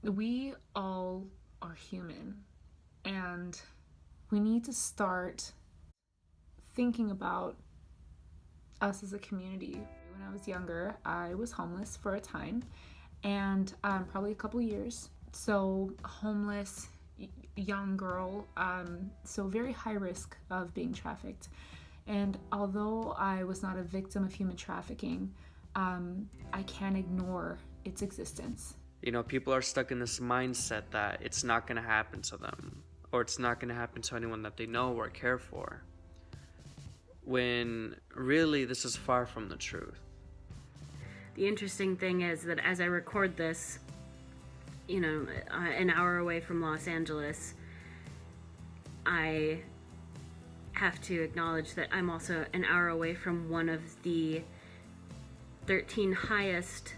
We all are human, and we need to start thinking about us as a community. When I was younger, I was homeless for a time, and probably a couple years. So, homeless, young girl, so very high risk of being trafficked. And although I was not a victim of human trafficking, I can't ignore its existence. You know, people are stuck in this mindset that it's not going to happen to them, or it's not going to happen to anyone that they know or care for, when really this is far from the truth. The interesting thing is that as I record this, an hour away from Los Angeles, I have to acknowledge that I'm also an hour away from one of the 13 highest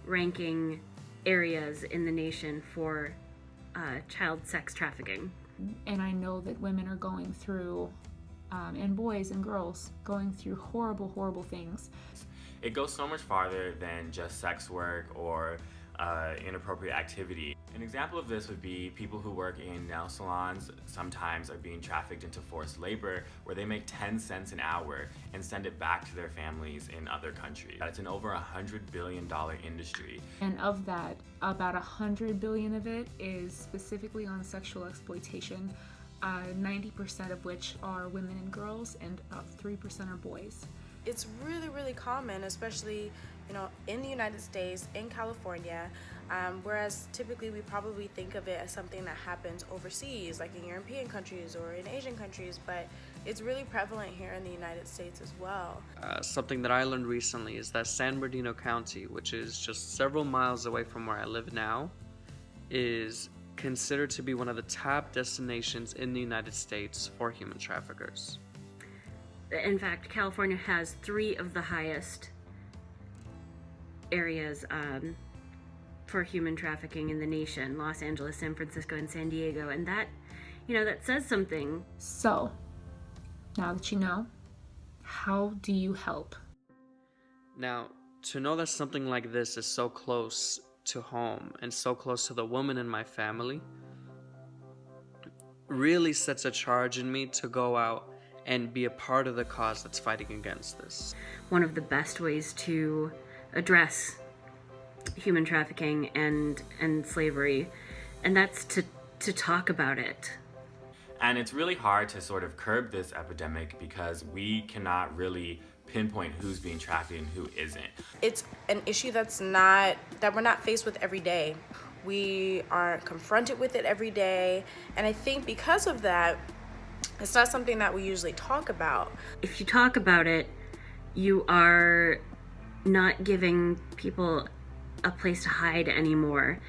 ranking areas in the nation for child sex trafficking. And I know that women are going through, and boys and girls, going through horrible, horrible things. It goes so much farther than just sex work or inappropriate activity. An example of this would be people who work in nail salons sometimes are being trafficked into forced labor where they make 10 cents an hour and send it back to their families in other countries. It's an over $100 billion industry. And of that, about 100 billion of it is specifically on sexual exploitation, 90% of which are women and girls, and about 3% are boys. It's really, really common, especially, in the United States, in California, whereas typically we probably think of it as something that happens overseas, like in European countries or in Asian countries, but it's really prevalent here in the United States as well. Something that I learned recently is that San Bernardino County, which is just several miles away from where I live now, is considered to be one of the top destinations in the United States for human traffickers. In fact, California has 3 of the highest areas for human trafficking in the nation: Los Angeles, San Francisco, and San Diego. And that says something. So, now that you know, how do you help? Now, to know that something like this is so close to home and so close to the woman in my family really sets a charge in me to go out and be a part of the cause that's fighting against this. One of the best ways to address human trafficking and slavery, and that's to talk about it. And it's really hard to sort of curb this epidemic because we cannot really pinpoint who's being trafficked and who isn't. It's an issue that we're not faced with every day. We aren't confronted with it every day, and I think because of that, it's not something that we usually talk about. If you talk about it, you are not giving people a place to hide anymore.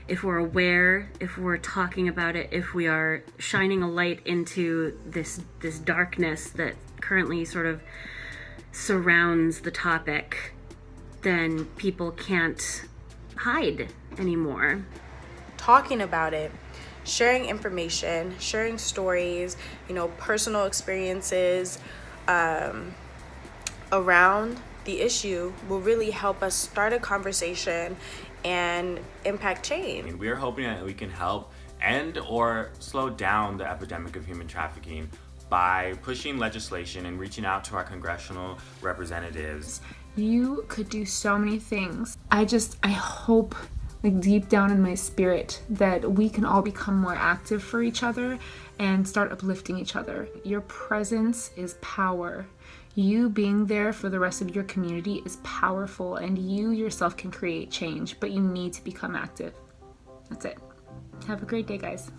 If we're aware, if we're talking about it, if we are shining a light into this darkness that currently sort of surrounds the topic, then people can't hide anymore. Talking about it, sharing information, sharing stories, personal experiences around the issue will really help us start a conversation and impact change. We are hoping that we can help end or slow down the epidemic of human trafficking by pushing legislation and reaching out to our congressional representatives. You could do so many things. I hope, deep down in my spirit, that we can all become more active for each other and start uplifting each other. Your presence is power. You being there for the rest of your community is powerful, and you yourself can create change, but you need to become active. That's it. Have a great day, guys.